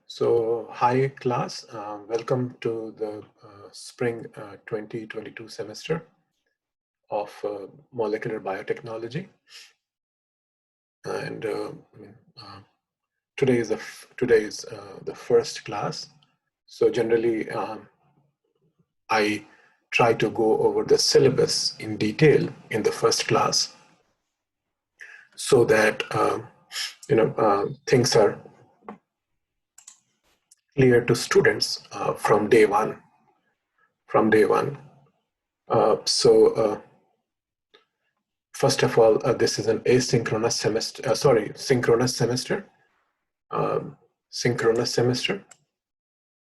So, hi class, welcome to the spring 2022 semester of molecular biotechnology. And today is the first class. So generally, I try to go over the syllabus in detail in the first class, so that things are clear to students from day one. First of all, this is an asynchronous semester, synchronous semester, um, synchronous semester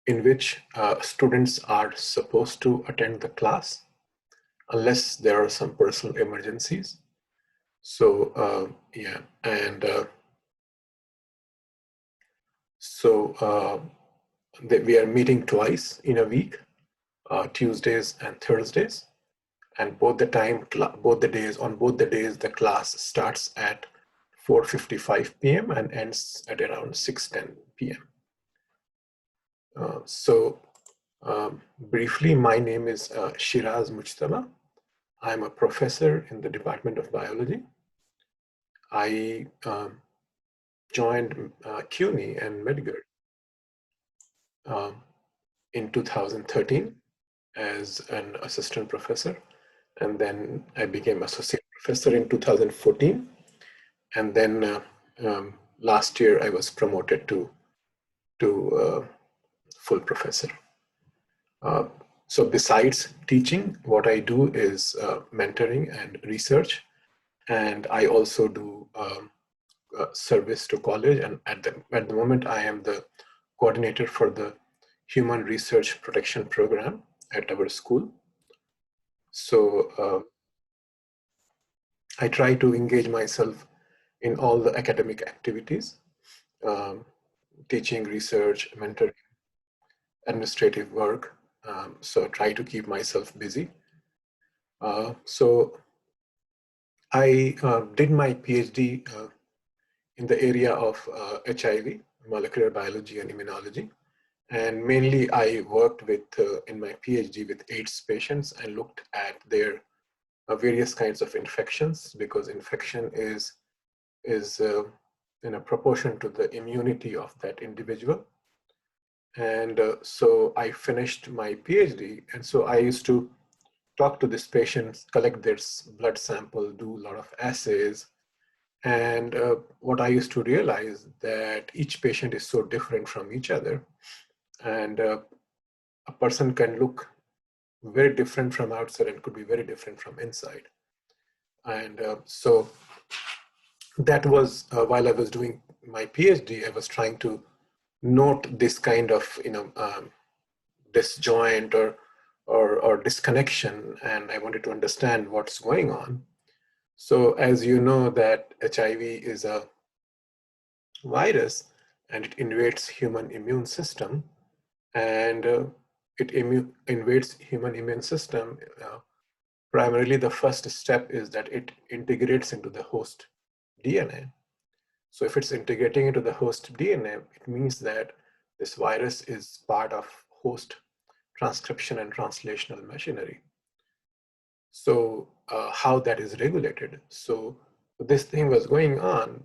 in which students are supposed to attend the class unless there are some personal emergencies. So, yeah, and we are meeting twice in a week, Tuesdays and Thursdays. And both the days, the class starts at 4:55 p.m. and ends at around 6:10 p.m. Briefly, my name is Shiraz Mujtaba. I'm a professor in the Department of Biology. I joined CUNY and Medgar in 2013 as an assistant professor, and then I became associate professor in 2014, and then last year I was promoted to full professor. So besides teaching, what I do is mentoring and research, and I also do service to college. And at the moment, I am the coordinator for the Human Research Protection Program at our school. So I try to engage myself in all the academic activities, teaching, research, mentoring, administrative work. So try to keep myself busy. So I did my PhD in the area of HIV, molecular biology and immunology. And mainly I worked with, in my PhD, with AIDS patients and looked at their various kinds of infections, because infection is in a proportion to the immunity of that individual. And so I finished my PhD. And so I used to talk to these patients, collect their blood sample, do a lot of assays. And what I used to realize that each patient is so different from each other. And a person can look very different from outside and could be very different from inside. And so that was while I was doing my PhD, I was trying to note this kind of disjoint or disconnection, and I wanted to understand what's going on. So as you know, that HIV is a virus and it invades human immune system, and it invades human immune system. Primarily, the first step is that it integrates into the host DNA. So if it's integrating into the host DNA, it means that this virus is part of host transcription and translational machinery. So how that is regulated. So this thing was going on,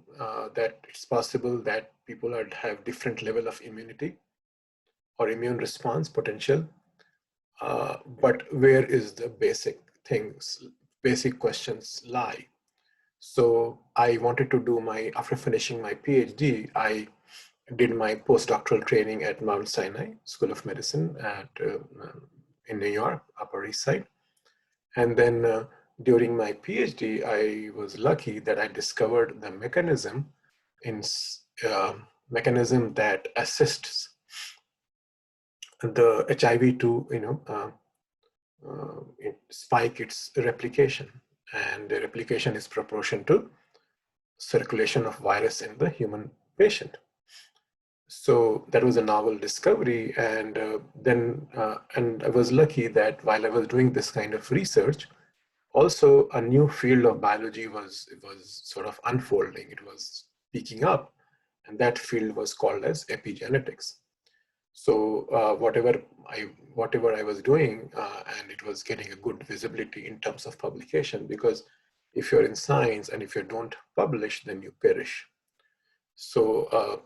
that it's possible that people have different level of immunity or immune response potential, but where is the basic questions lie? So I wanted to do after finishing my PhD, I did my postdoctoral training at Mount Sinai School of Medicine in New York, Upper East Side. And then during my PhD, I was lucky that I discovered the mechanism that assists the HIV to spike its replication, and the replication is proportional to circulation of virus in the human patient. So that was a novel discovery, and and I was lucky that while I was doing this kind of research, also a new field of biology was sort of unfolding. It was picking up, and that field was called as epigenetics. So whatever I was doing, and it was getting a good visibility in terms of publication, because if you're in science and if you don't publish, then you perish. So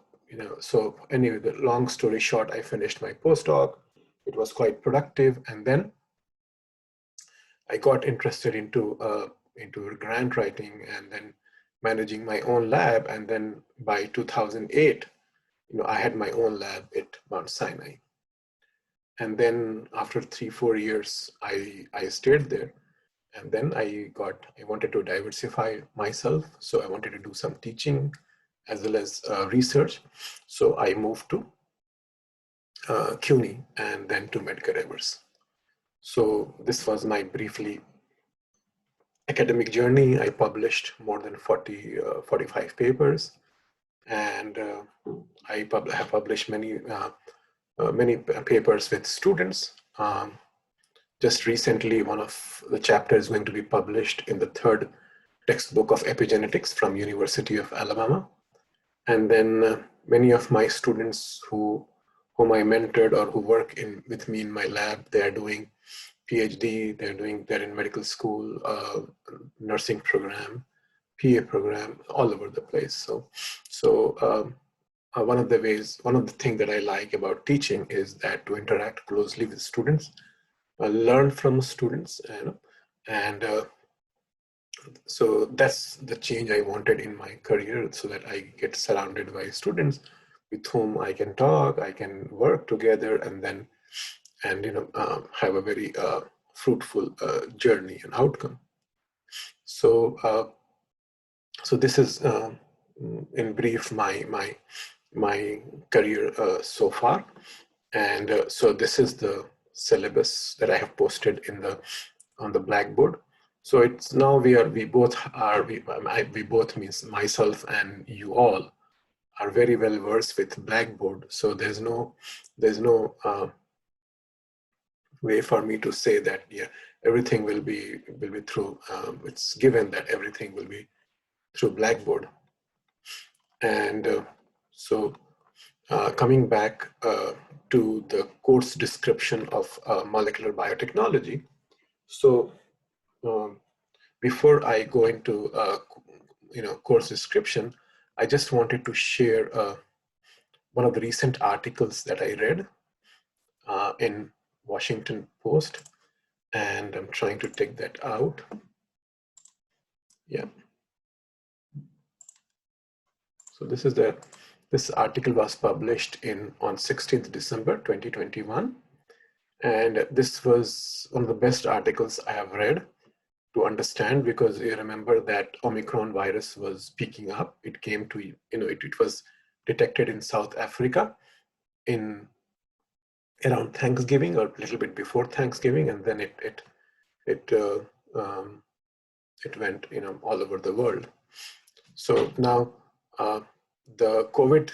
so anyway, the long story short, I finished my postdoc. It was quite productive, and then I got interested into grant writing and then managing my own lab. And then by 2008, I had my own lab at Mount Sinai. And then after 3-4 years, I stayed there. And then I wanted to diversify myself. So I wanted to do some teaching as well as research. So I moved to CUNY and then to Medgar Evers. So this was my briefly academic journey. I published more than 45 papers, and I have published many papers with students. Just recently, one of the chapters is going to be published in the third textbook of epigenetics from University of Alabama. And then many of my students whom I mentored or who work with me in my lab, they are doing PhD, they're in medical school, nursing program, PA program, all over the place. One of the things that I like about teaching is that to interact closely with students, learn from students, and so that's the change I wanted in my career, so that I get surrounded by students with whom I can talk, I can work together, and have a very fruitful journey and outcome. So this is in brief my career so far, and so this is the syllabus that I have posted on the Blackboard. So it's now we both means myself and you all are very well versed with Blackboard. So there's no way for me to say that everything will be through. It's given that everything will be through Blackboard. And coming back to the course description of molecular biotechnology. So before I go into course description, I just wanted to share one of the recent articles that I read in Washington Post, and I'm trying to take that out. Yeah. So this article was published on 16th December 2021, and this was one of the best articles I have read to understand, because you remember that Omicron virus was peaking up. It came to it was detected in South Africa in around Thanksgiving or a little bit before Thanksgiving, and then it went all over the world. So now the COVID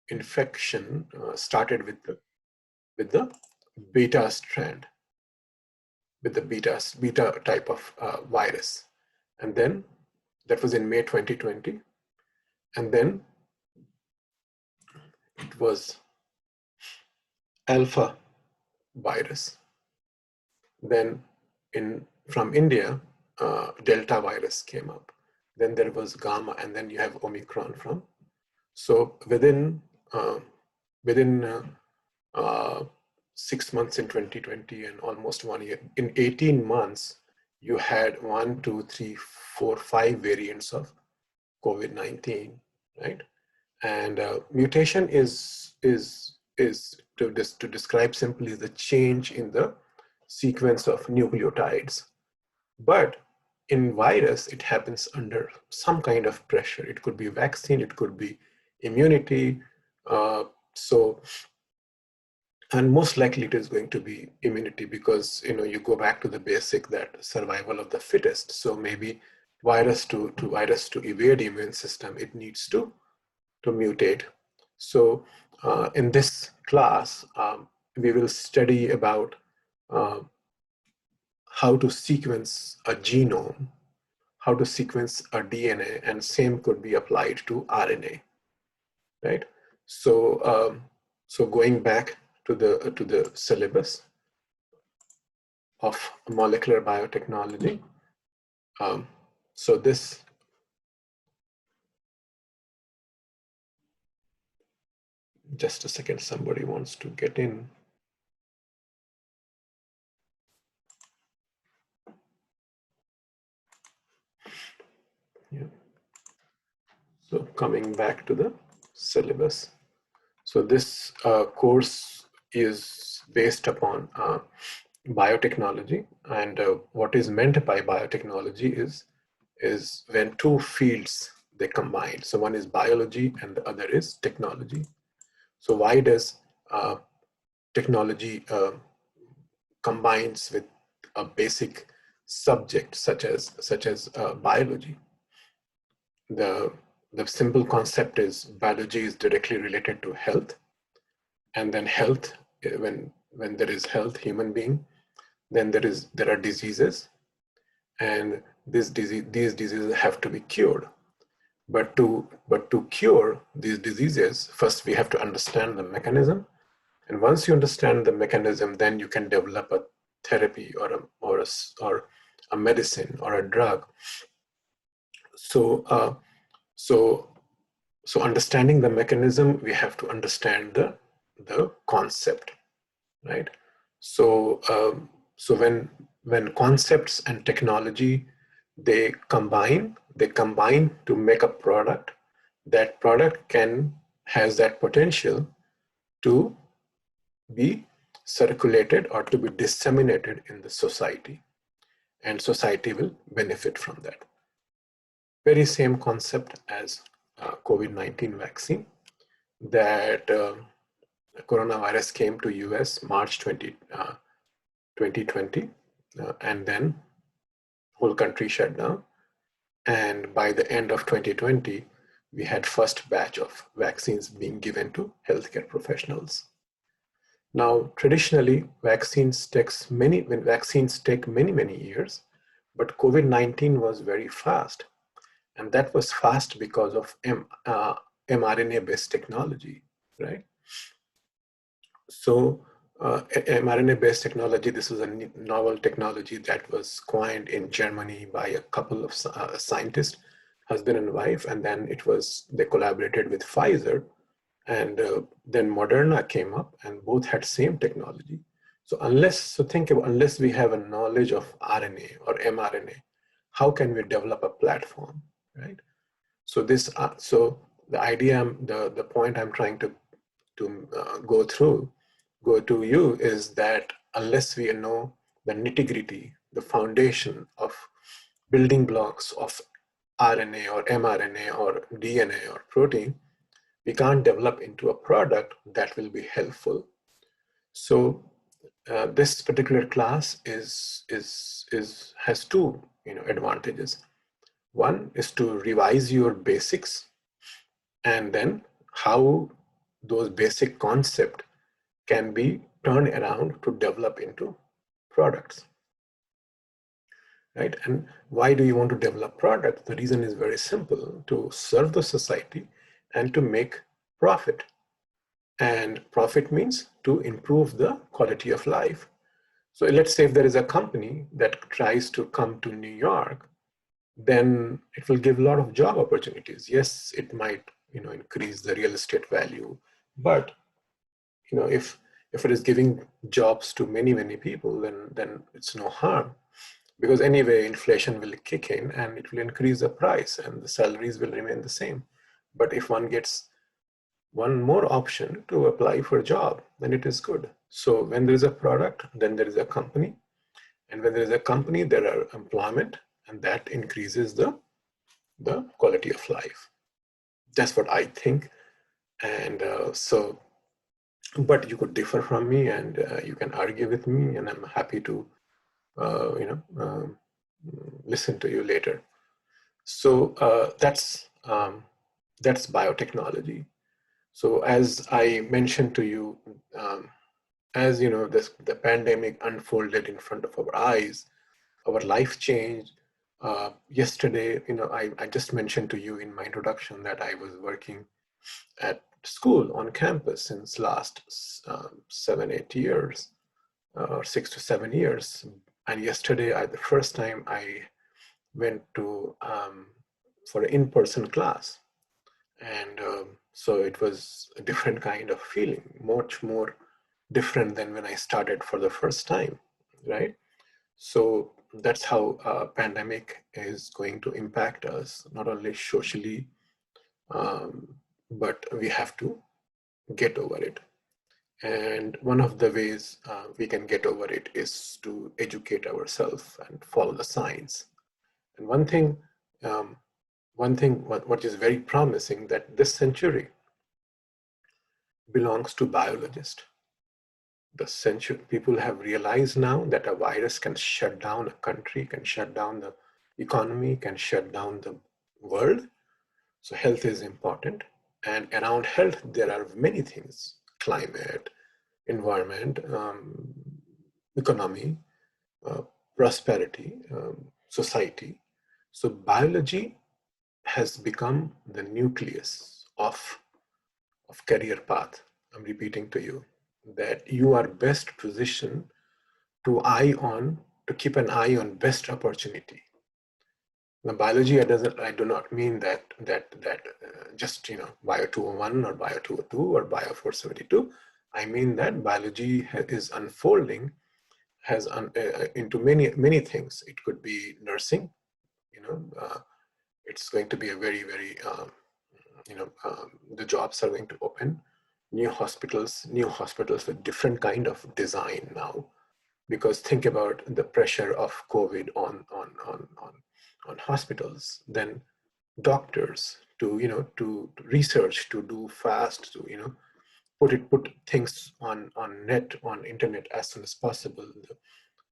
infection started with the beta strand, with the beta type of virus, and then that was in May 2020, and then it was alpha virus. Then from India, Delta virus came up. Then there was Gamma, and then you have Omicron from. So within 6 months in 2020 and almost 1 year, in 18 months, you had 1, 2, 3, 4, 5 variants of COVID-19, right? And mutation is to describe simply the change in the sequence of nucleotides. But in virus, it happens under some kind of pressure. It could be vaccine, it could be immunity. And most likely it is going to be immunity, because you go back to the basic, that survival of the fittest. So maybe virus to evade immune system, it needs to mutate. So in this class, we will study about how to sequence a genome, how to sequence a DNA, and same could be applied to RNA, right? So, so going back to the syllabus of molecular biotechnology. So this, just a second, somebody wants to get in. Yeah. So coming back to the syllabus. So this course is based upon biotechnology, and what is meant by biotechnology is when two fields they combine. So one is biology and the other is technology. So why does technology combines with a basic subject such as biology? The the simple concept is biology is directly related to health, and then health, when there is health, human being, then there are diseases, and these diseases have to be cured. But to cure these diseases, first we have to understand the mechanism, and once you understand the mechanism, then you can develop a therapy or a medicine or a drug. So so so understanding the mechanism, we have to understand the concept, right? So so when concepts and technology they combine to make a product. That product has that potential to be circulated or to be disseminated in the society, and society will benefit from that. Very same concept as COVID-19 vaccine, that coronavirus came to US March 2020, and then whole country shut down. And by the end of 2020, we had first batch of vaccines being given to healthcare professionals. Now, traditionally, vaccines take many years, but COVID-19 was very fast. And that was fast because of mRNA-based technology, right? So mRNA-based technology, this was a novel technology that was coined in Germany by a couple of scientists, husband and wife, and then they collaborated with Pfizer, and then Moderna came up, and both had same technology. So think about, unless we have a knowledge of RNA or mRNA, how can we develop a platform, right? So so the idea, the point I'm trying to go to you is that unless we know the nitty-gritty, the foundation of building blocks of RNA or mRNA or DNA or protein, we can't develop into a product that will be helpful. So this particular class has two advantages. One is to revise your basics, and then how those basic concepts can be turned around to develop into products, right? And why do you want to develop products? The reason is very simple: to serve the society and to make profit. And profit means to improve the quality of life. So let's say if there is a company that tries to come to New York, then it will give a lot of job opportunities. Yes, it might increase the real estate value, but if it is giving jobs to many people, then it's no harm, because anyway inflation will kick in and it will increase the price and the salaries will remain the same. But if one gets one more option to apply for a job, then it is good. So when there is a product, then there is a company, and when there is a company, there are employment, and that increases the quality of life. That's what I think. And but you could differ from me, and you can argue with me, and I'm happy to listen to you later. So that's biotechnology. So as I mentioned to you, as the pandemic unfolded in front of our eyes, our life changed. Yesterday, I just mentioned to you in my introduction that I was working at school on campus since last 7-8 years, or 6 to 7 years. And yesterday, the first time I went to for an in-person class, and so it was a different kind of feeling, much more different than when I started for the first time, right? So that's how pandemic is going to impact us, not only socially, um, but we have to get over it. And one of the ways we can get over it is to educate ourselves and follow the science. And um, what is very promising, that this century belongs to biologists. The century, people have realized now that a virus can shut down a country, can shut down the economy, can shut down the world. So health is important. And around health, there are many things: climate, environment, economy, uh, prosperity, society. So biology has become the nucleus of career path. I'm repeating to you that you are best positioned to keep an eye on best opportunity. Now, biology, I do not mean that just Bio 201 or Bio 202 or Bio 472. I mean that biology is unfolding, into many things. It could be nursing. It's going to be a very the jobs are going to open. New hospitals with different kind of design now, because think about the pressure of COVID on hospitals, then doctors to research, to do fast, to put things on internet as soon as possible.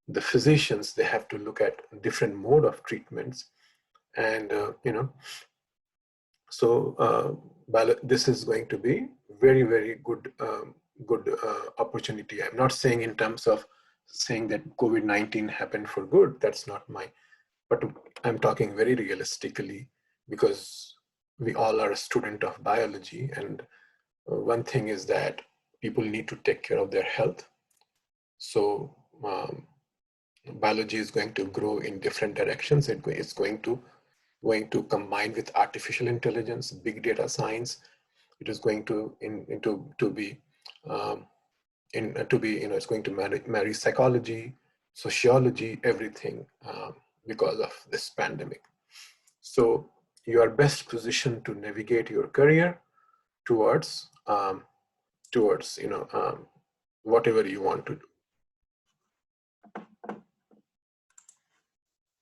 The physicians, they have to look at different mode of treatments, and so this is going to be very good opportunity. I'm not saying in terms of saying that COVID-19 happened for good. That's not but I'm talking very realistically, because we all are a student of biology, and one thing is that people need to take care of their health. So biology is going to grow in different directions. It's going to combine with artificial intelligence, big data science. It is going to be it's going to marry psychology, sociology, everything, because of this pandemic. So you are best positioned to navigate your career towards whatever you want to do.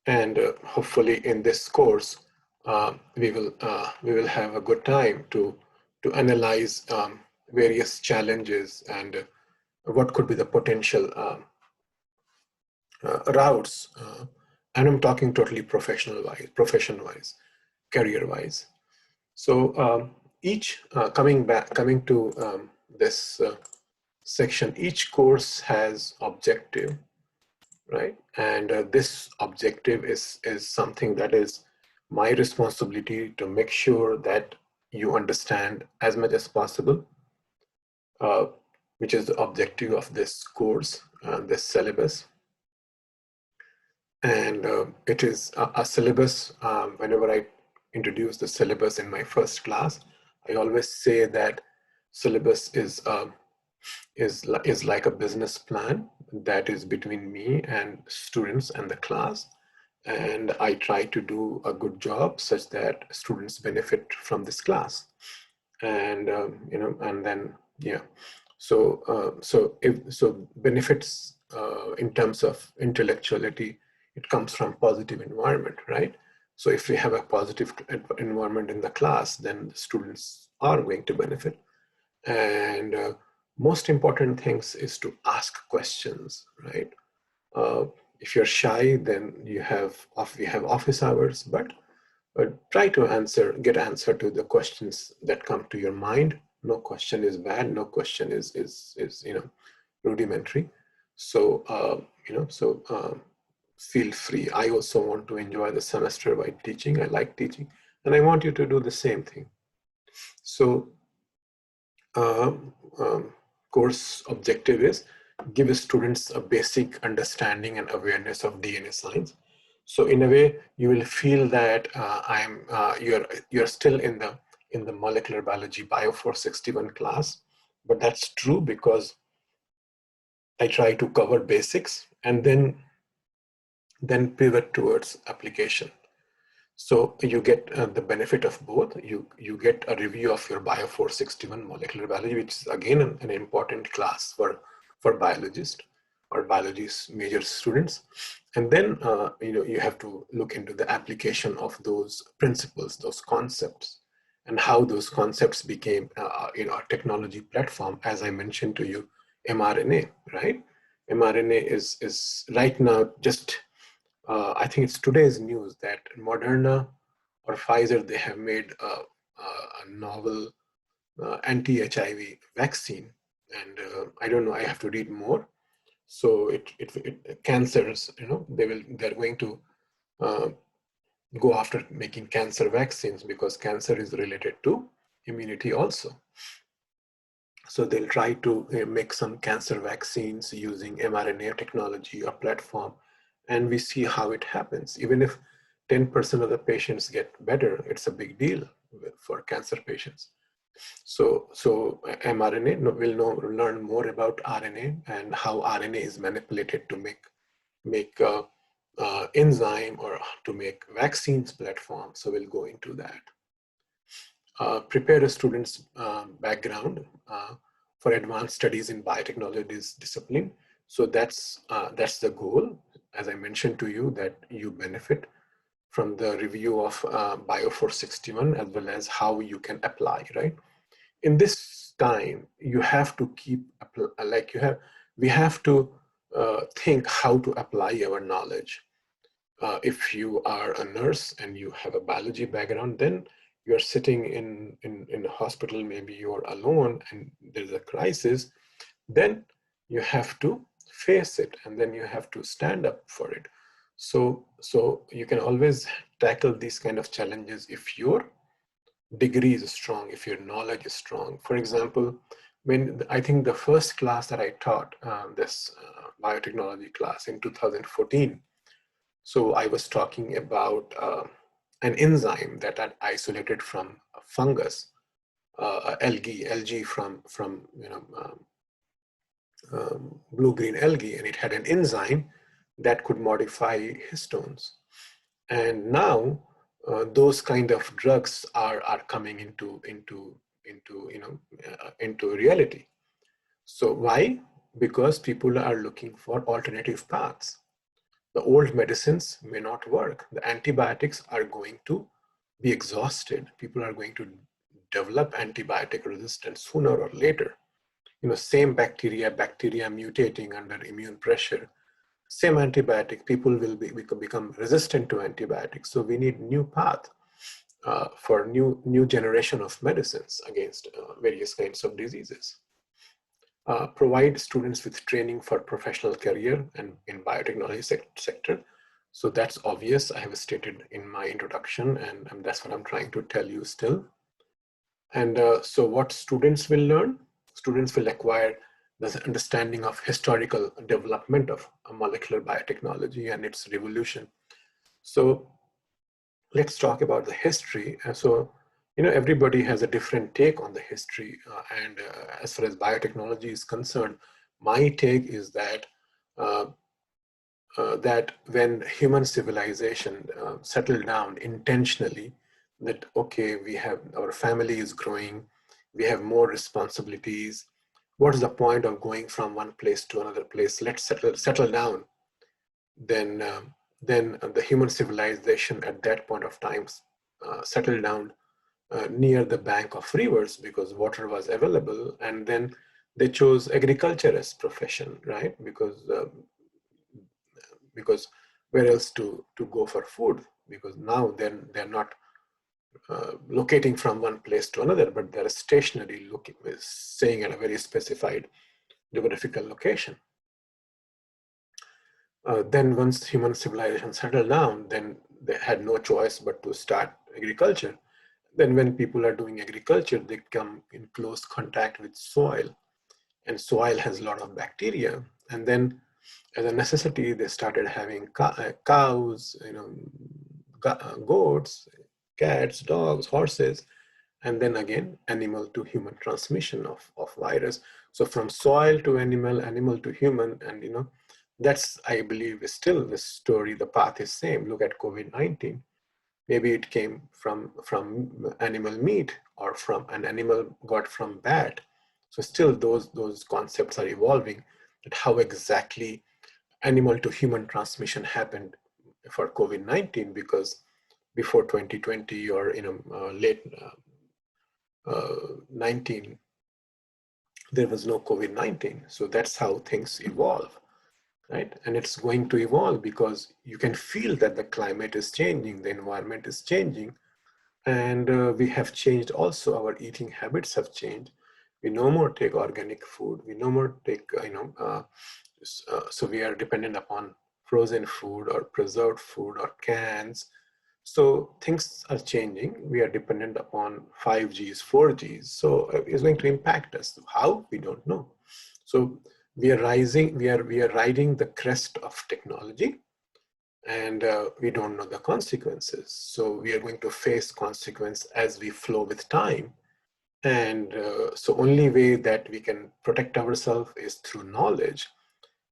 And hopefully in this course, we will have a good time to analyze various challenges, and what could be the potential routes. And I'm talking totally profession wise, career wise. So coming to this section, each course has objective, right? And this objective is something that is my responsibility to make sure that you understand as much as possible, which is the objective of this course, this syllabus. And it is a syllabus. Whenever I introduce the syllabus in my first class, I always say that syllabus is like a business plan that is between me and students and the class, and I try to do a good job such that students benefit from this class. And and then so benefits in terms of intellectuality, it comes from positive environment, right? So if we have a positive environment in the class, then the students are going to benefit. And most important things is to ask questions, right? If you're shy, then we have office hours, but try to get answer to the questions that come to your mind. No question is bad. No question is rudimentary. So feel free. I also want to enjoy the semester by teaching. I like teaching, and I want you to do the same thing. So um, um, course objective is give students a basic understanding and awareness of DNA science. So in a way, you will feel that you're still in the molecular biology Bio461 class, but that's true because I try to cover basics and then pivot towards application. So you get the benefit of both. You get a review of your Bio461 molecular biology, which is again an important class for biologists or biology's major students. And then you have to look into the application of those principles, those concepts, and how those concepts became a technology platform. As I mentioned to you, mRNA, right? mRNA is right now just I think it's today's news that Moderna or Pfizer, they have made a novel anti-HIV vaccine. And I don't know, I have to read more. So cancers, they're going to uh, go after making cancer vaccines because cancer is related to immunity also. So they'll try to make some cancer vaccines using mRNA technology or platform, and we see how it happens. Even if 10% of the patients get better, it's a big deal for cancer patients. So mRNA will learn more about RNA and how RNA is manipulated to make enzyme or to make vaccines platform. So we'll go into that. Prepare a student's background for advanced studies in biotechnology discipline. So that's the goal. As I mentioned to you, that you benefit from the review of Bio461 as well as how you can apply, right? In this time, you have to keep, we have to think how to apply our knowledge. If you are a nurse and you have a biology background, then you're sitting in a hospital, maybe you're alone and there's a crisis, then you have to face it and then you have to stand up for it. So you can always tackle these kind of challenges if your degree is strong, if your knowledge is strong. For example, when I think the first class that I taught, this biotechnology class in 2014, so I was talking about an enzyme that I isolated from a fungus, algae from blue-green algae, and it had an enzyme that could modify histones. And now those kind of drugs are coming into reality. So why? Because people are looking for alternative paths. The old medicines may not work. The antibiotics are going to be exhausted. People are going to develop antibiotic resistance sooner or later. Same bacteria mutating under immune pressure, same antibiotic, people will become resistant to antibiotics. So we need new path for new generation of medicines against various kinds of diseases. Provide students with training for professional career and in biotechnology sector. So that's obvious. I have stated in my introduction, and that's what I'm trying to tell you still. And so what students will learn? Students will acquire the understanding of historical development of molecular biotechnology and its revolution. So let's talk about the history. So, everybody has a different take on the history. And as far as biotechnology is concerned, my take is uh, that when human civilization settled down intentionally, that okay, we have, our family is growing, we have more responsibilities. What is the point of going from one place to another place? Let's settle down. Then the human civilization at that point of time settled down near the bank of rivers because water was available, and then they chose agriculture as profession, right? Because where else to go for food? Because now they're not locating from one place to another, but they're stationary, looking, staying at a very specified geographical location. Then once human civilization settled down, then they had no choice but to start agriculture. Then when people are doing agriculture, they come in close contact with soil, and soil has a lot of bacteria. And then as a necessity, they started having cows, goats, cats, dogs, horses, and then again, animal to human transmission of virus. So from soil to animal, animal to human, and that's, I believe, is still the story. The path is same. Look at COVID-19. Maybe it came from animal meat, or from an animal got from bat. So still those concepts are evolving, that how exactly animal to human transmission happened for COVID-19, because before 2020, or late 19, there was no COVID-19. So that's how things evolve, right? And it's going to evolve because you can feel that the climate is changing, the environment is changing, and we have changed also. Our eating habits have changed. We no more take organic food. We no more take, so we are dependent upon frozen food or preserved food or cans. So things are changing. We are dependent upon 5Gs, 4Gs. So it's going to impact us. How? We don't know. So we are rising, we are riding the crest of technology, and we don't know the consequences. So we are going to face consequence as we flow with time. And so only way that we can protect ourselves is through knowledge.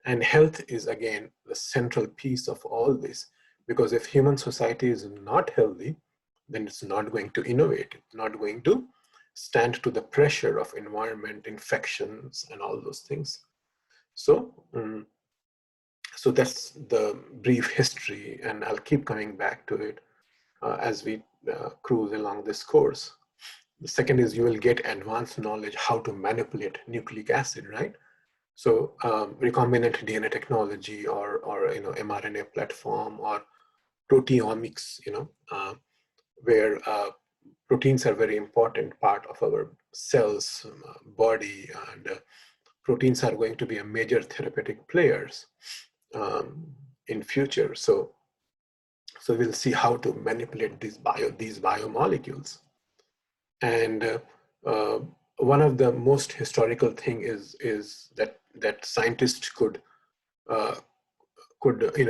And health is again the central piece of all this, because if human society is not healthy, then it's not going to innovate, not going to stand to the pressure of environment, infections, and all those things. So, so that's the brief history, and I'll keep coming back to it as we cruise along this course. The second is you will get advanced knowledge how to manipulate nucleic acid, right? So recombinant DNA technology, or mRNA platform, or proteomics, where proteins are very important part of our cells, body, and proteins are going to be a major therapeutic players in future. So we'll see how to manipulate these biomolecules. And one of the most historical thing is that scientists could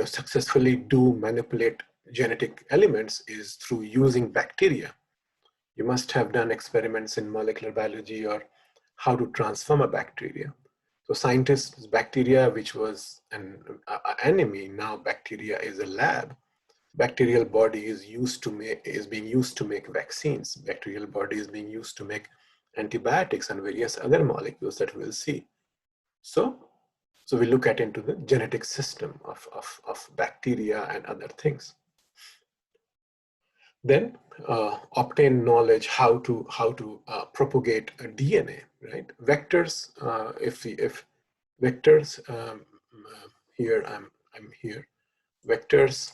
successfully do manipulate genetic elements is through using bacteria. You must have done experiments in molecular biology or how to transform a bacteria. So scientists, bacteria, which was an enemy, now bacteria is a lab. Bacterial body is being used to make vaccines. Bacterial body is being used to make antibiotics and various other molecules that we'll see. So we look at into the genetic system of bacteria and other things. Then obtain knowledge how to propagate a DNA, right? Vectors, if vectors, here I'm here. Vectors,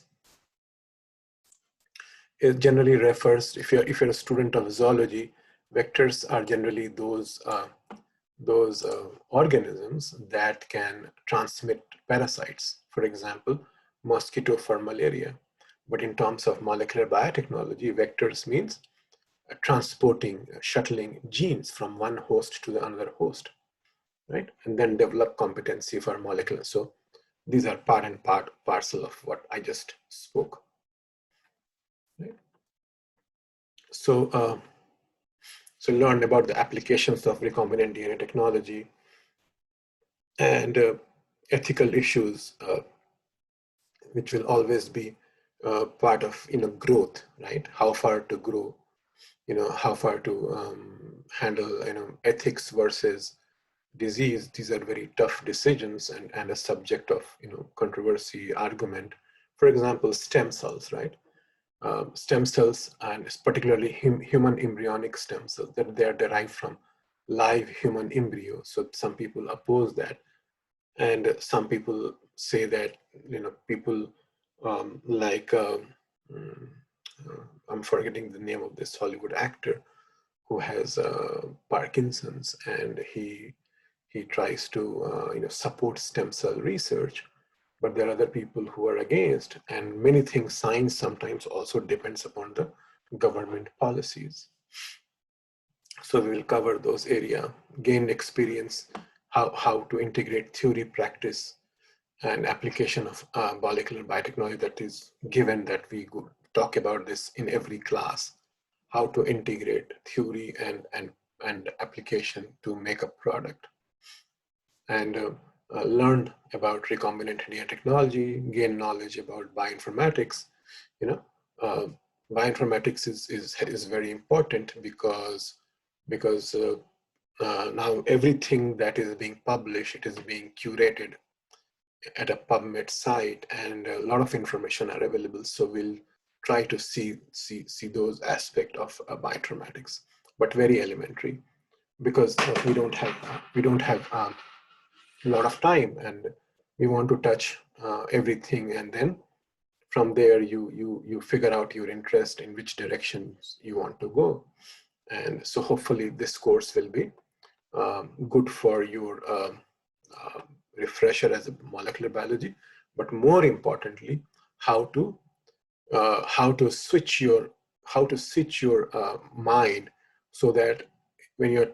it generally refers, if you're a student of zoology, vectors are generally those organisms that can transmit parasites. For example, mosquito for malaria. But in terms of molecular biotechnology, vectors means transporting, shuttling genes from one host to the another host, right? And then develop competency for molecular. So these are part and parcel of what I just spoke. Right? So learn about the applications of recombinant DNA technology and ethical issues, which will always be part of growth, right? How far to grow, how far to handle ethics versus disease. These are very tough decisions and a subject of controversy, argument. For example, stem cells, right? Stem cells, and particularly human embryonic stem cells, that they are derived from live human embryo. So some people oppose that, and some people say that people like I'm forgetting the name of this Hollywood actor who has Parkinson's, and he tries to support stem cell research, but there are other people who are against. And many things, science sometimes also depends upon the government policies. So we will cover those areas, gain experience, how to integrate theory, practice, and application of molecular biotechnology. That is given that we talk about this in every class, how to integrate theory and application to make a product. And learn about recombinant DNA technology, gain knowledge about bioinformatics. You know, uh, bioinformatics is very important because now everything that is being published, it is being curated at a PubMed site, and a lot of information are available. So we'll try to see those aspects of bioinformatics, but very elementary, because we don't have a lot of time, and we want to touch everything, and then from there you figure out your interest in which directions you want to go. And so hopefully this course will be good for your refresher as a molecular biology, but more importantly, how to switch your mind, so that when you're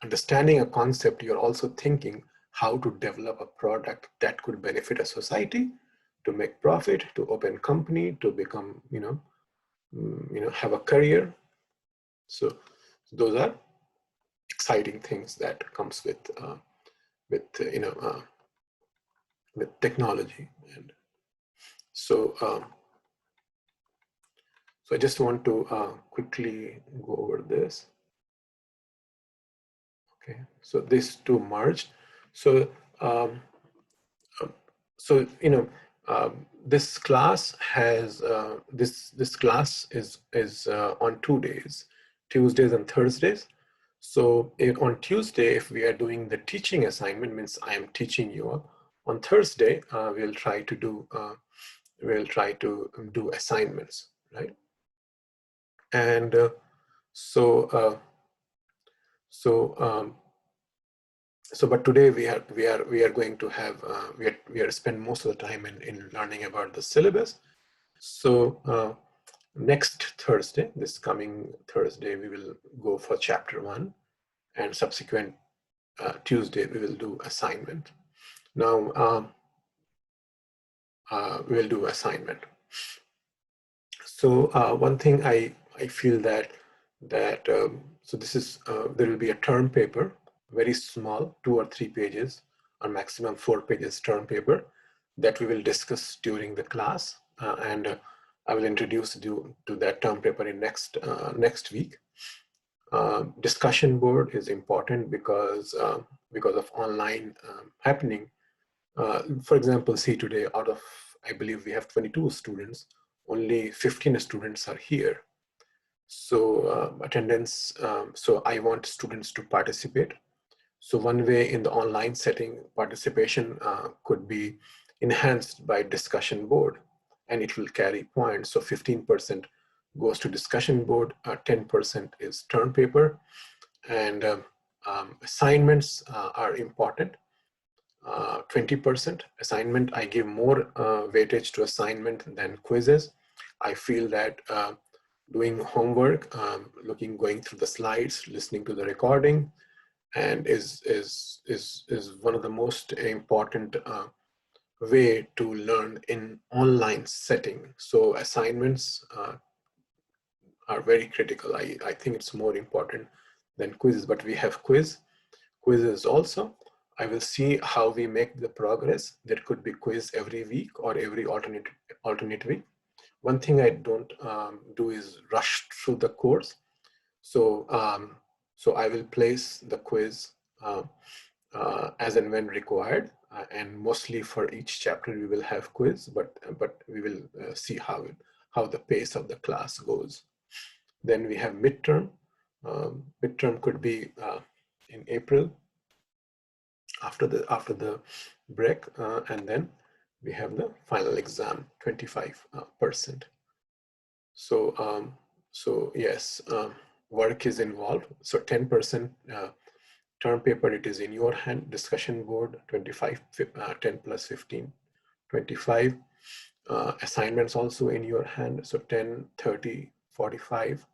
understanding a concept, you're also thinking how to develop a product that could benefit a society, to make profit, to open company, to become, have a career. So those are exciting things that comes with with you know uh, with technology. And so so I just want to quickly go over this. Okay, so these two merged. So um, so this class has this class is on 2 days, Tuesdays and Thursdays. So on Tuesday, if we are doing the teaching assignment, means I am teaching you all. On Thursday, we'll try to do assignments, right? And so so but today we are going to have we are spend most of the time in learning about the syllabus. So next Thursday, this coming Thursday, we will go for chapter 1, and subsequent Tuesday we will do assignment. Now we will do assignment. So one thing I feel that so this is there will be a term paper, very small, 2 or 3 pages, or maximum 4 pages term paper, that we will discuss during the class, and I will introduce you to that term paper in next week. Discussion board is important because of online happening. For example, see today, out of, I believe we have 22 students, only 15 students are here. So attendance, so I want students to participate. So one way in the online setting, participation could be enhanced by discussion board, and it will carry points. So 15% goes to discussion board, 10% is term paper, and assignments are important. 20% assignment. I give more weightage to assignment than quizzes. I feel that doing homework, going through the slides, listening to the recording, and is one of the most important way to learn in online setting. So assignments are very critical. I think it's more important than quizzes, but we have quizzes also. I will see how we make the progress. There could be quiz every week or every alternate week. One thing I don't do is rush through the course. So so I will place the quiz as and when required, and mostly for each chapter we will have quiz, but we will see how the pace of the class goes. Then we have midterm. Midterm could be in April, after the break, and then we have the final exam, 25%. So so yes, work is involved. So 10% term paper, it is in your hand. Discussion board, 25, 10 plus 15, 25. Assignments also in your hand. So 10, 30, 45.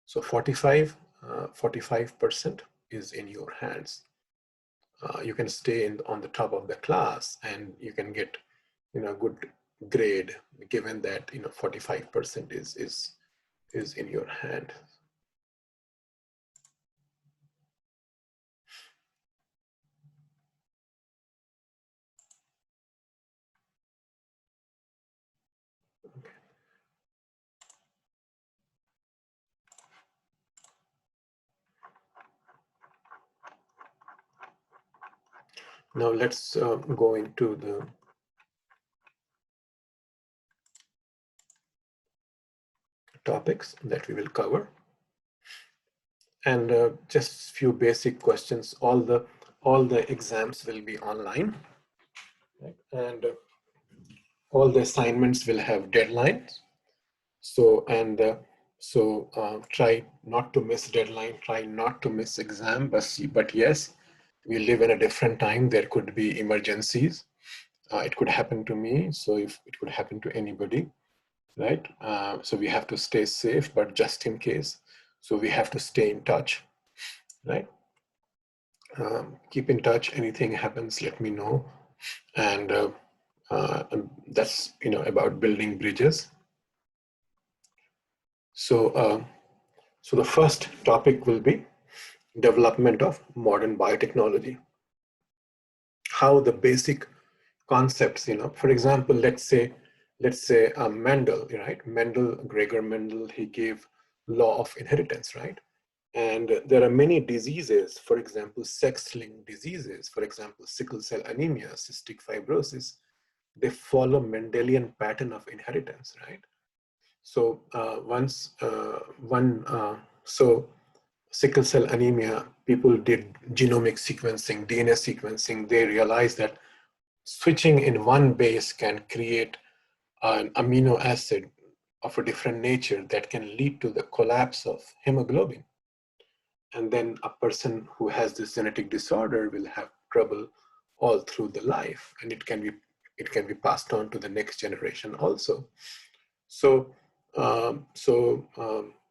So 45% is in your hands. You can stay on the top of the class and you can get, good grade, given that 45% is in your hand. Now let's go into the topics that we will cover. And just few basic questions. All the exams will be online, right? And all the assignments will have deadlines. So try not to miss deadline. Try not to miss exam. But yes, we live in a different time. There could be emergencies. It could happen to me. So if it could happen to anybody, right? So we have to stay safe, but just in case. So we have to stay in touch, right? Keep in touch. Anything happens, let me know. And that's about building bridges. So so the first topic will be development of modern biotechnology. How the basic concepts, for example, let's say Mendel, right? Gregor Mendel, he gave law of inheritance, right? And there are many diseases, for example, sex-linked diseases, for example, sickle cell anemia, cystic fibrosis. They follow Mendelian pattern of inheritance, right? So so sickle cell anemia, people did genomic sequencing, DNA sequencing. They realized that switching in one base can create an amino acid of a different nature that can lead to the collapse of hemoglobin. And then a person who has this genetic disorder will have trouble all through the life, and it can be passed on to the next generation also. So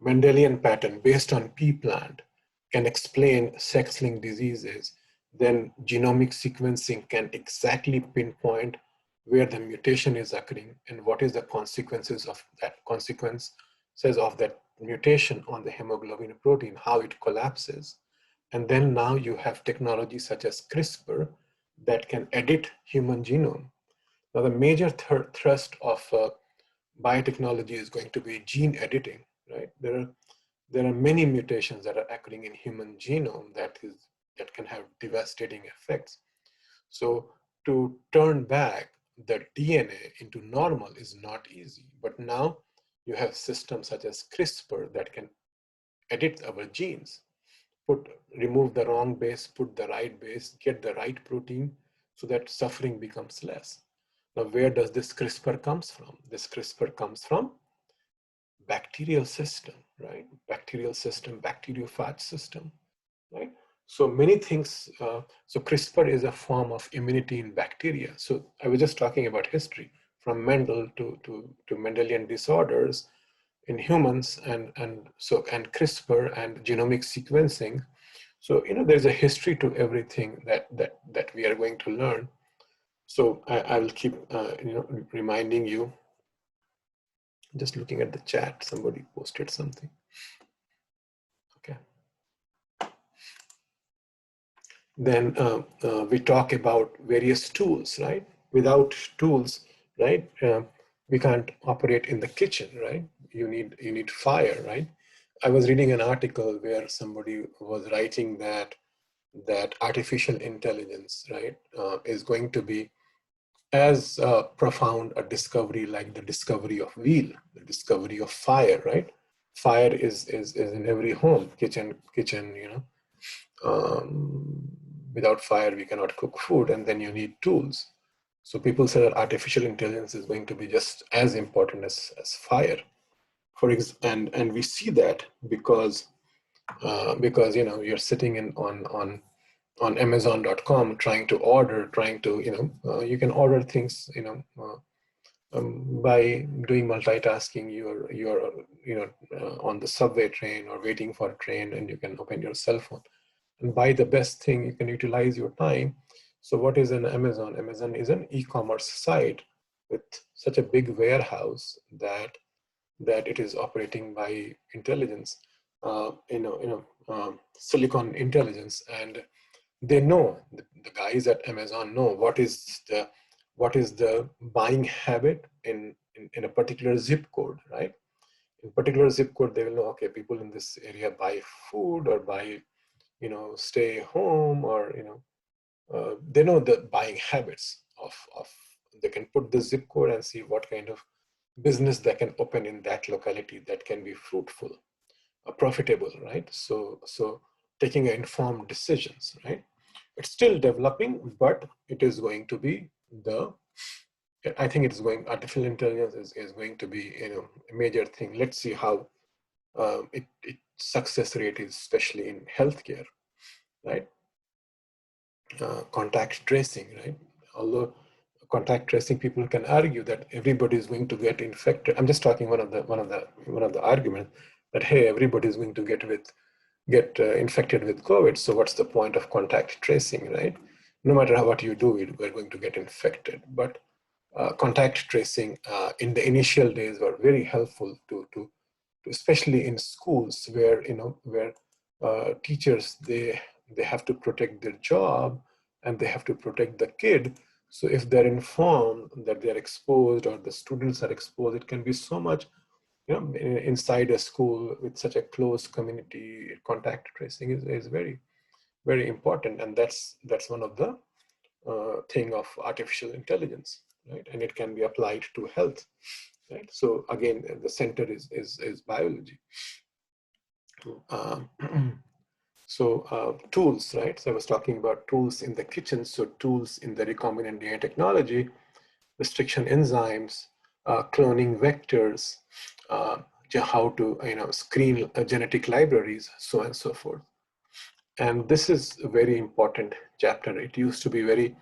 Mendelian pattern based on pea plant can explain sex-linked diseases. Then genomic sequencing can exactly pinpoint where the mutation is occurring and what is the consequences of that mutation on the hemoglobin protein, how it collapses. And then now you have technology such as CRISPR that can edit human genome. Now the major thrust of biotechnology is going to be gene editing, right? There are many mutations that are occurring in human genome that can have devastating effects. So to turn back the DNA into normal is not easy, but now you have systems such as CRISPR that can edit our genes, remove the wrong base, put the right base, get the right protein so that suffering becomes less. Now, where does this CRISPR comes from? This CRISPR comes from bacterial system, right? Bacterial system, bacteriophage system, right? So many things, so CRISPR is a form of immunity in bacteria. So I was just talking about history from Mendel to Mendelian disorders in humans and CRISPR and genomic sequencing. So, there's a history to everything that we are going to learn. So I will keep, reminding you. Just looking at the chat, somebody posted something. Okay. Then we talk about various tools, right? Without tools, right, we can't operate in the kitchen, right? You need fire, right? I was reading an article where somebody was writing that artificial intelligence, right, is going to be as profound a discovery like the discovery of wheel, the discovery of fire, right? Fire is in every home, kitchen, without fire, we cannot cook food, and then you need tools. So people say that artificial intelligence is going to be just as important as fire. And we see that because you're sitting on Amazon.com trying to you can order things by doing multitasking, you're on the subway train or waiting for a train, and you can open your cell phone and buy the best thing. You can utilize your time. So what is an Amazon? Amazon is an e-commerce site with such a big warehouse that it is operating by intelligence, silicon intelligence, and they know, the guys at Amazon know what is the buying habit in a particular zip code, right? In particular zip code, they will know, okay, people in this area buy food or buy, stay home, or they know the buying habits of they can put the zip code and see what kind of business they can open in that locality that can be fruitful, profitable, right? So taking informed decisions, right? It's still developing, but it is going to be I think artificial intelligence is going to be, a major thing. Let's see how it success rate is, especially in healthcare, right? Contact tracing, right? Although contact tracing, people can argue that everybody is going to get infected. I'm just talking one of the arguments that, hey, everybody is going to get infected with COVID. So what's the point of contact tracing, right? No matter what you do, we're going to get infected. But contact tracing in the initial days were very helpful to especially in schools where teachers, they have to protect their job and they have to protect the kid. So if they're informed that they're exposed or the students are exposed, it can be so much, inside a school with such a close community. Contact tracing is very, very important, and that's one of the thing of artificial intelligence, right? And it can be applied to health, right? So again, the center is biology. Um, tools, right? So I was talking about tools in the kitchen. So tools in the recombinant DNA technology, restriction enzymes, cloning vectors, how to screen genetic libraries, so on and so forth. And this is a very important chapter. It used to be very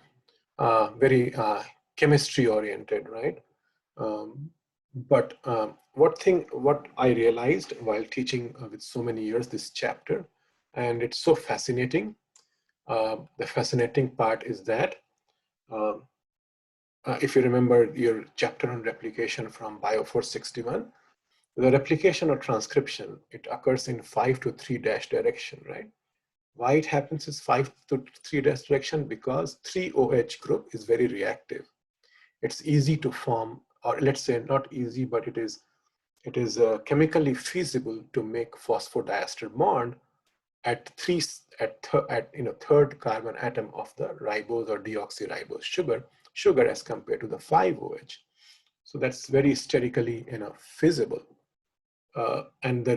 chemistry oriented, right? Um, but what I realized while teaching with so many years this chapter, and it's so fascinating. The fascinating part is that um, if you remember your chapter on replication from BIO471, the replication or transcription, it occurs in 5 to 3 dash direction, right? Why it happens is 5 to 3 dash direction, because 3OH group is very reactive. It's easy to form, or let's say not easy, but it is chemically feasible to make phosphodiester bond at third carbon atom of the ribose or deoxyribose sugar as compared to the 5OH. So that's very sterically feasible. And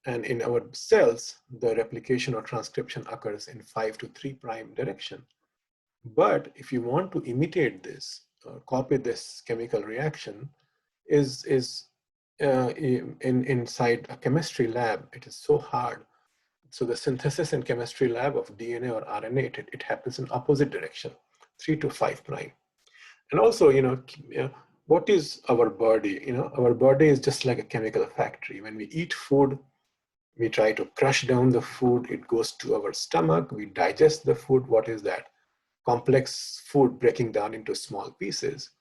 in our cells, the replication or transcription occurs in 5 to 3 prime direction. But if you want to imitate this, copy this chemical reaction, is inside a chemistry lab, it is so hard. So the synthesis in chemistry lab of DNA or RNA, it happens in opposite direction, 3 to 5 prime. And also, what is our body? Our body is just like a chemical factory. When we eat food, we try to crush down the food. It goes to our stomach. We digest the food. What is that? Complex food breaking down into small pieces.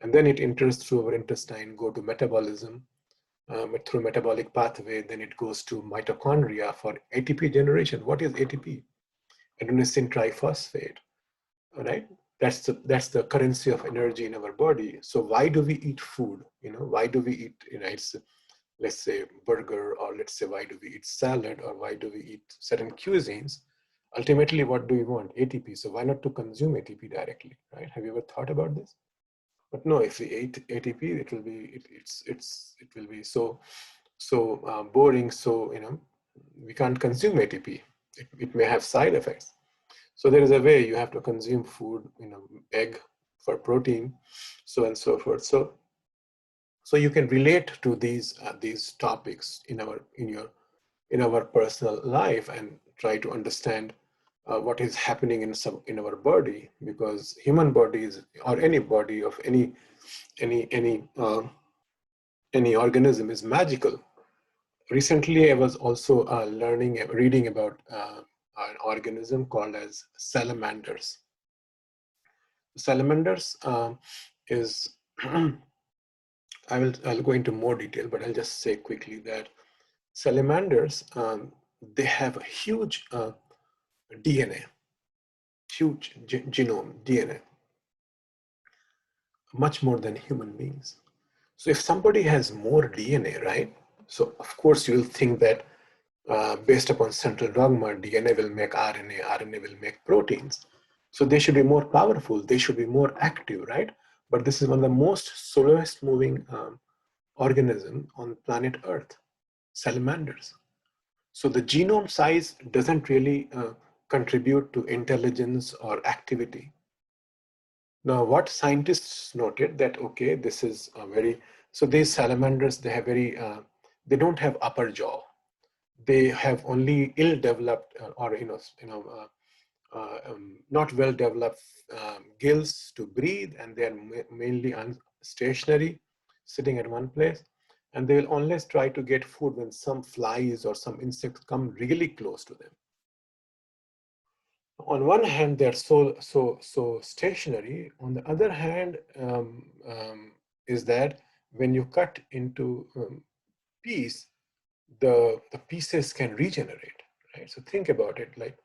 And then it enters through our intestine, go to metabolism, through metabolic pathway. Then it goes to mitochondria for ATP generation. What is ATP? Adenosine triphosphate, right? That's the currency of energy in our body. So why do we eat food? Why do we eat, it's, let's say, burger, or let's say, why do we eat salad, or why do we eat certain cuisines? Ultimately, what do we want? ATP. So why not to consume ATP directly, right? Have you ever thought about this? But no, if we eat ATP, it will be it will be so boring. So we can't consume ATP. It may have side effects. So there is a way you have to consume food, egg for protein, so and so forth. So you can relate to these topics in our personal life and try to understand what is happening in our body, because human bodies or any body of any organism is magical. Recently, I was also reading about an organism called as salamanders. Salamanders is I'll go into more detail, but I'll just say quickly that salamanders, they have a huge DNA, huge genome DNA, much more than human beings. So if somebody has more DNA, right? So of course you'll think that based upon central dogma, DNA will make RNA, RNA will make proteins. So they should be more powerful, they should be more active, right? But this is one of the most slowest moving organism on planet Earth, salamanders. So the genome size doesn't really contribute to intelligence or activity. Now, what scientists noted that, okay, this is a very, so these salamanders, they have they don't have upper jaw. They have only ill-developed or, not well-developed gills to breathe, and they are mainly stationary, sitting at one place. And they will only try to get food when some flies or some insects come really close to them. On one hand, they're so stationary. On the other hand, is that when you cut into piece, the pieces can regenerate, right? So think about it, like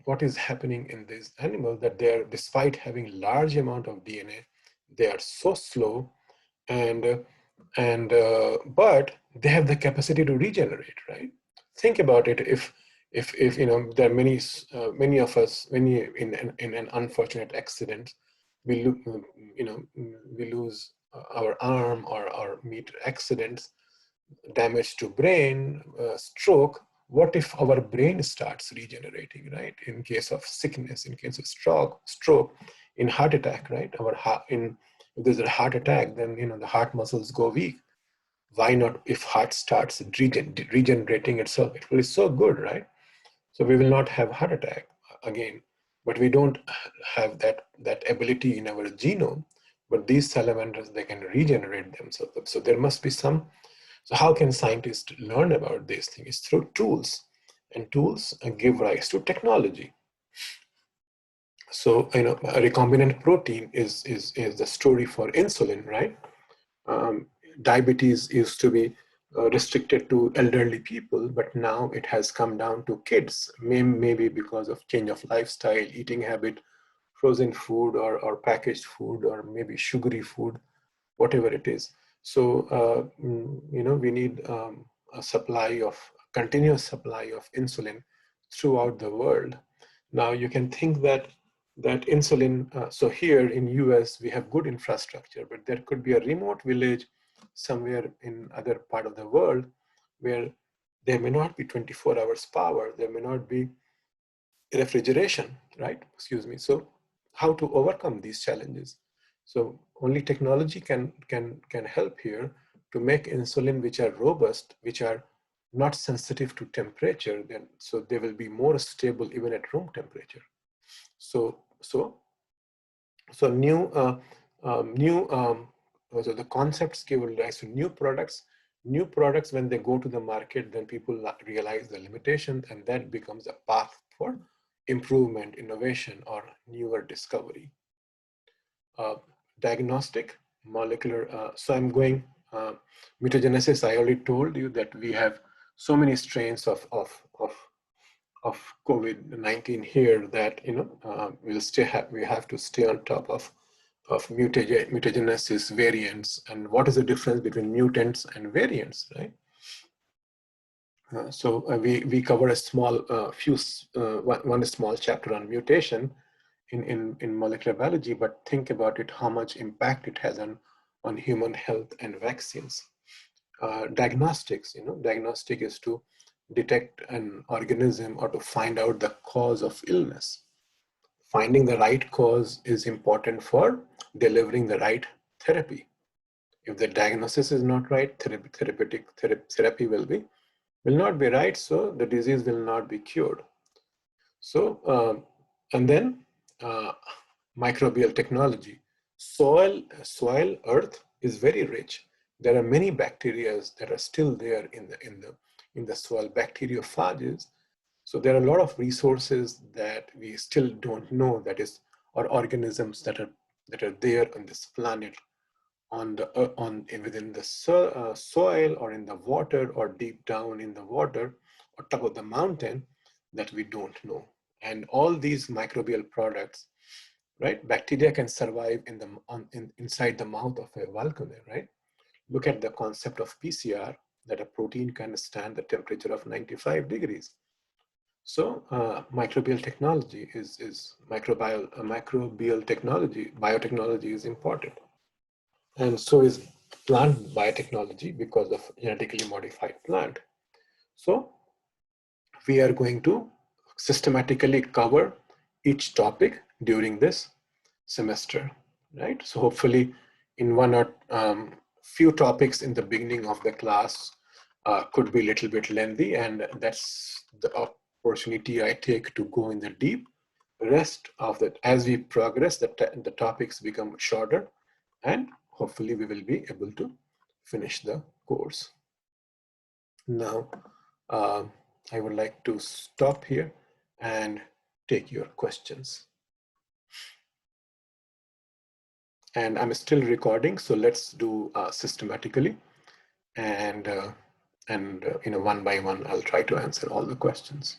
what is happening in this animal, that they're, despite having large amount of DNA, they are so slow, and but they have the capacity to regenerate, right? Think about it. If there are many of us, in an unfortunate accident, we we lose our arm, or meet accidents, damage to brain, stroke. What if our brain starts regenerating, right? In case of sickness, in case of stroke, in heart attack, right? If there's a heart attack, then the heart muscles go weak. Why not, if heart starts regenerating itself, it will be so good, right? So we will not have heart attack again. But we don't have that ability in our genome. But these salamanders, they can regenerate themselves. So there must be some. So how can scientists learn about these things? Through tools, and tools give rise to technology. So a recombinant protein is the story for insulin, right? Diabetes used to be restricted to elderly people, but now it has come down to kids, maybe because of change of lifestyle, eating habit, frozen food, or packaged food, or maybe sugary food, whatever it is. So we need continuous supply of insulin throughout the world. Now you can think that insulin. So here in US we have good infrastructure, but there could be a remote village somewhere in other part of the world where there may not be 24 hours power, there may not be refrigeration, right? Excuse me. So how to overcome these challenges? So only technology can help here to make insulin which are robust, which are not sensitive to temperature, then so they will be more stable even at room temperature. So new so the concepts give rise to new products. New products, when they go to the market, then people realize the limitations, and that becomes a path for improvement, innovation, or newer discovery. Diagnostic, molecular. So I'm going mutagenesis. I already told you that we have so many strains of COVID-19 here that we have to stay on top of mutagenesis, variants, and what is the difference between mutants and variants, right? We cover a small one small chapter on mutation in molecular biology, but think about it, how much impact it has on human health and vaccines. Diagnostics, diagnostic is to detect an organism or to find out the cause of illness. Finding the right cause is important for delivering the right therapy. If the diagnosis is not right, therapy will not be right, so the disease will not be cured. And then microbial technology. Soil, earth is very rich. There are many bacteria that are still there in the soil, bacteriophages. So there are a lot of resources that we still don't know, that is, or organisms that are there on this planet, within the soil or in the water or deep down in the water or top of the mountain, that we don't know. And all these microbial products, right? Bacteria can survive inside the mouth of a volcano, right? Look at the concept of PCR, that a protein can stand the temperature of 95 degrees. So microbial technology is microbial technology, biotechnology is important. And so is plant biotechnology because of genetically modified plant. So we are going to systematically cover each topic during this semester, right? So hopefully in one or few topics in the beginning of the class could be a little bit lengthy, and that's the opportunity I take to go in the deep. Rest of that, as we progress, the topics become shorter, and hopefully we will be able to finish the course. Now, I would like to stop here and take your questions. And I'm still recording, so let's do systematically, and one by one, I'll try to answer all the questions.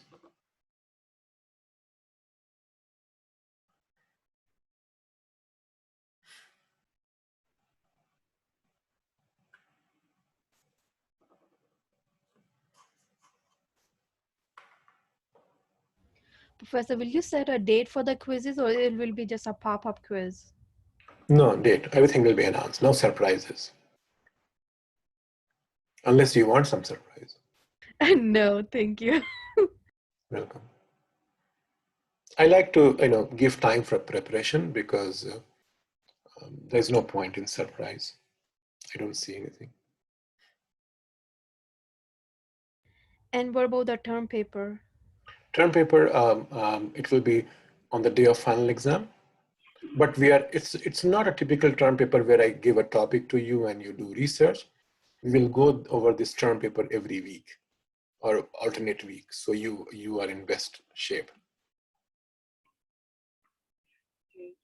Professor, will you set a date for the quizzes, or it will be just a pop-up quiz? No date. Everything will be announced. No surprises. Unless you want some surprise. No, thank you. Welcome. I like to give time for preparation, because there's no point in surprise. I don't see anything. And what about the term paper? Term paper, it will be on the day of final exam. But it's not a typical term paper where I give a topic to you and you do research. We will go over this term paper every week or alternate week, so you are in best shape.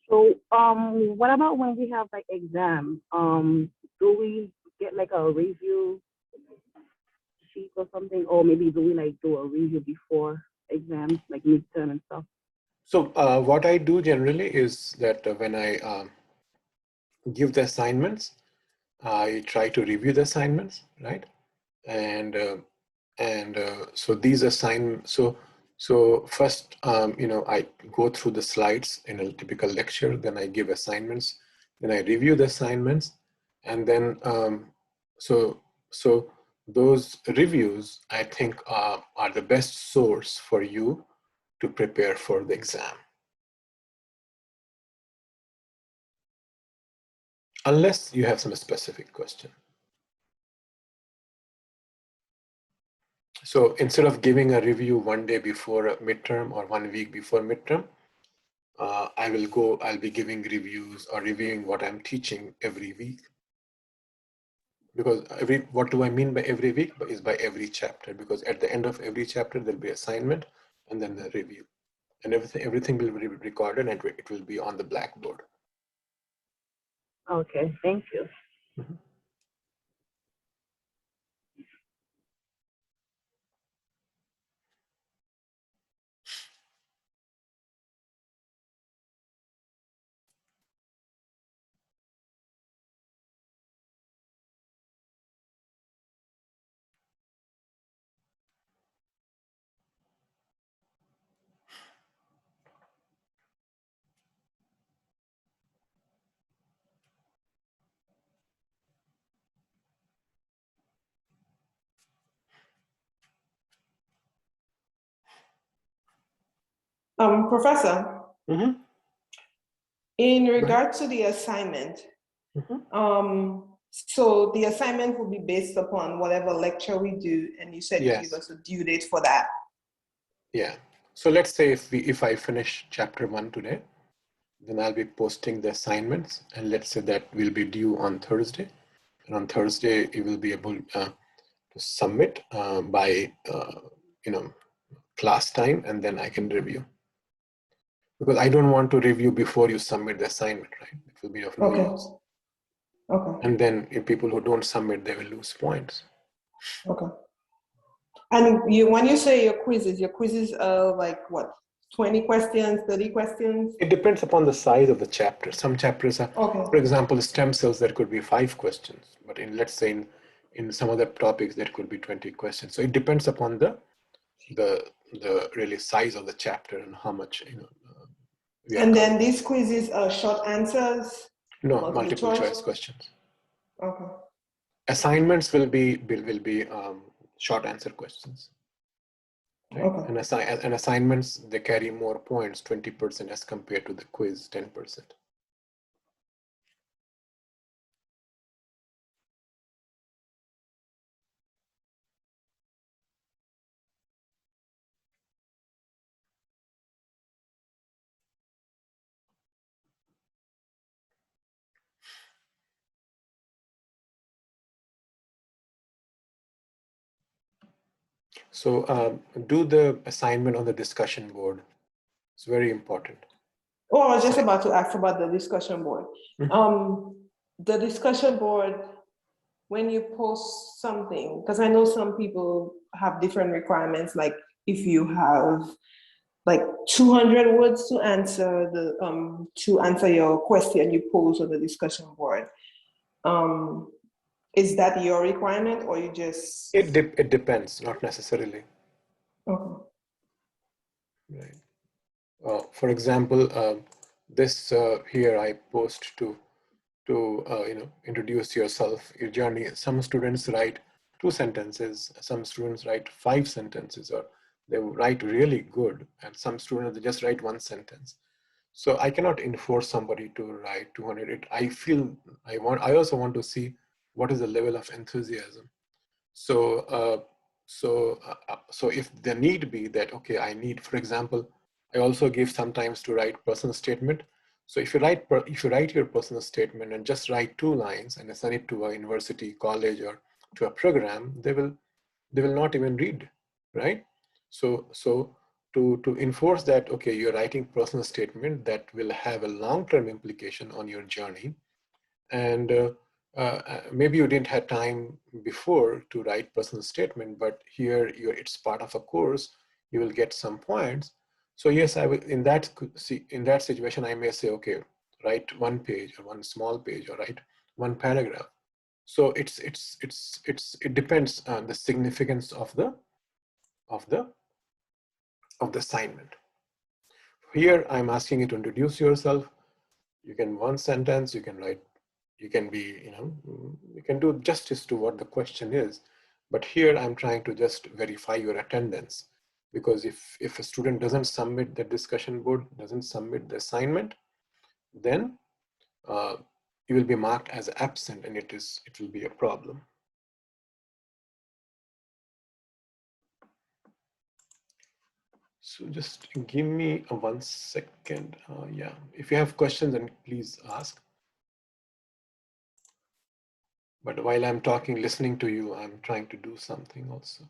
So what about when we have like exam? Do we get like a review sheet or something, or maybe do we like do a review before exams, like midterm and stuff? So what I do generally is that when I give the assignments, I try to review the assignments, right? And so these so first I go through the slides in a typical lecture, then I give assignments, then I review the assignments, and then so those reviews, I think, are the best source for you to prepare for the exam, unless you have some specific question. So instead of giving a review one day before a midterm or 1 week before midterm, I'll be giving reviews or reviewing what I'm teaching every week. Because what do I mean by every week? Is by every chapter, because at the end of every chapter, there'll be assignment and then the review. And everything will be recorded and it will be on the blackboard. Okay, thank you. Mm-hmm. Professor, Mm-hmm. in regard to the assignment, so the assignment will be based upon whatever lecture we do, and you said you give us a due date for that. Yeah. So let's say if I finish chapter 1 today, then I'll be posting the assignments, and let's say that will be due on Thursday. And on Thursday, you will be able to submit by class time, and then I can review. Because I don't want to review before you submit the assignment, right? It will be of no use. Okay. And then if people who don't submit, they will lose points. Okay. And when you say your quizzes are like what? 20 questions, 30 questions? It depends upon the size of the chapter. Some chapters are, Okay. for example, stem cells, there could be 5 questions, but let's say in some other topics, there could be 20 questions. So it depends upon the really size of the chapter and how much, And then these quizzes are short answers? No, multiple choice questions. Okay. Assignments will be short answer questions. Right? Okay. And assignments, they carry more points, 20% as compared to the quiz, 10%. So do the assignment on the discussion board. It's very important. Oh, I was just about to ask about the discussion board. The discussion board, when you post something, because I know some people have different requirements, like if you have like 200 words to answer your question you pose on the discussion board. Is that your requirement, or you just? It depends, not necessarily. Okay. Right. For example, this here I post to introduce yourself, your journey. Some students write 2 sentences, some students write 5 sentences, or they write really good, and some students they just write 1 sentence. So I cannot enforce somebody to write 200. I also want to see what is the level of enthusiasm. So if the need be that, okay, I need, for example, I also give sometimes to write personal statement. So if you write your personal statement and just write 2 lines and send it to a university, college, or to a program, they will not even read, right? So to enforce that, okay, you're writing personal statement that will have a long-term implication on your journey, and maybe you didn't have time before to write personal statement, but here it's part of a course, you will get some points. So yes, I will, in that situation, I may say, okay, write 1 page or 1 small page, or write 1 paragraph. So it depends on the significance of the assignment. Here I'm asking you to introduce yourself. You can 1 sentence, you can write, you can be, you can do justice to what the question is. But here I'm trying to just verify your attendance, because if a student doesn't submit the discussion board, doesn't submit the assignment, then you will be marked as absent, and it will be a problem. So just give me 1 second. Yeah, if you have questions, then please ask. But while I'm talking, listening to you, I'm trying to do something also.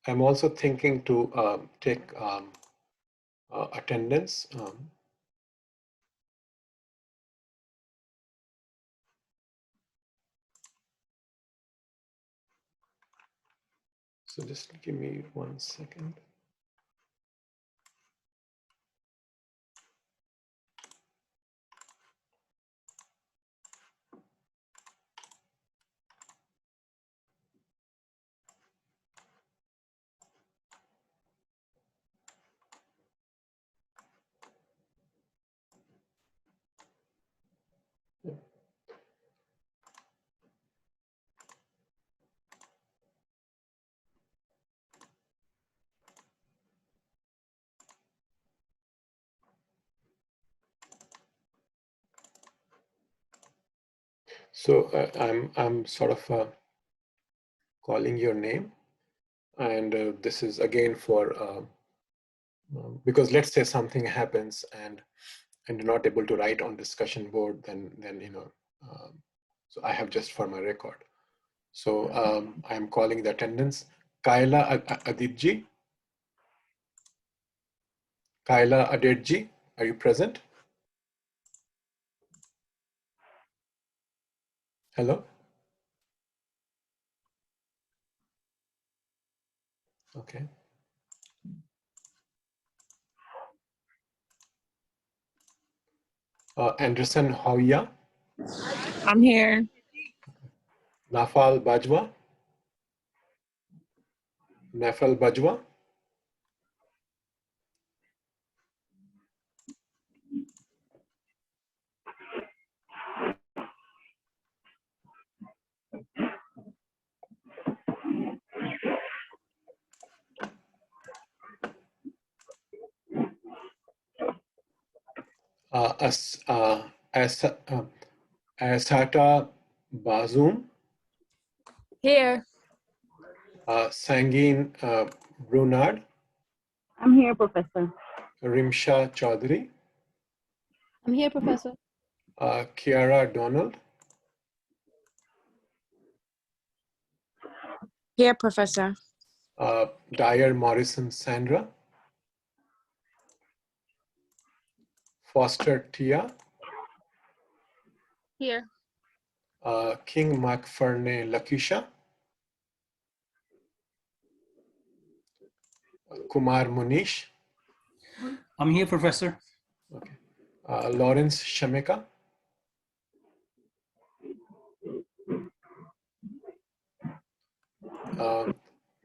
I'm also thinking to take attendance. So just give me 1 second. So I'm sort of calling your name, and this is again for because let's say something happens and you're not able to write on discussion board, then you know. So I have just for my record. So I'm calling the attendance. Kaila Aditji. Kaila Aditji, are you present? Hello? Okay. Anderson Hoya. I'm here. Nafal Bajwa. Nafal Bajwa. Asata Bazoum. Here. Sangin Brunard. I'm here, Professor. Rimsha Chaudhary. I'm here, Professor. Kiara Donald. Here, Professor. Dyer Morrison Sandra. Foster Tia. Here. King McFerney Lakisha. Kumar Munish. I'm here, Professor. Okay. Lawrence Shameka.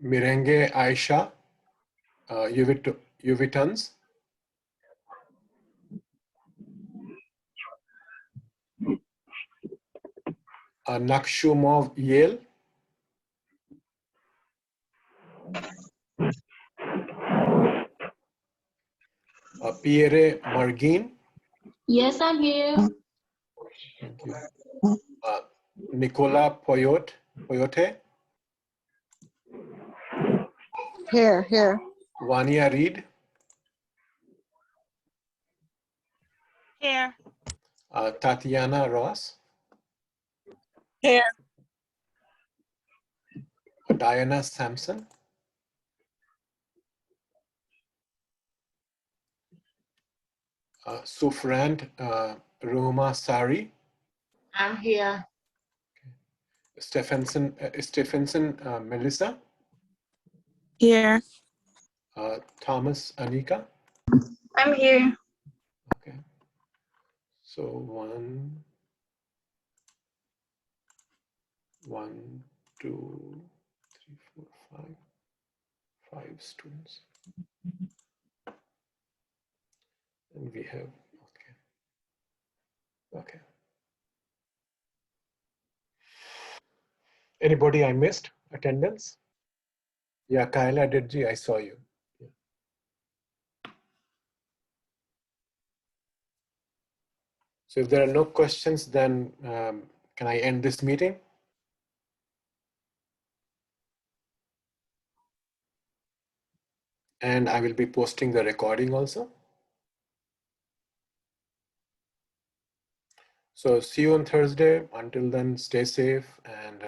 Mirenge Aisha. Uvitans. Nakshumov Yale. Pierre Margin. Yes, I'm here. Thank you. Nicola Poyote. Here. Vania Reed. Here. Tatiana Ross. Here. Diana Sampson. Sufrand Ruma Sari. I'm here. Stephenson Melissa. Here. Thomas Anika. I'm here. Okay. So one, two, three, four, five students. And we have, okay. Anybody I missed? Attendance? Yeah, Kaila Didji, I saw you. Yeah. So if there are no questions, then can I end this meeting? And I will be posting the recording also. So see you on Thursday. Until then, stay safe and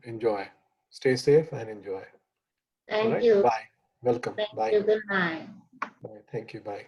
enjoy. Stay safe and enjoy. Thank All right? you. Bye. Welcome. Thank Bye. you. Good night. Bye. Thank you. Bye.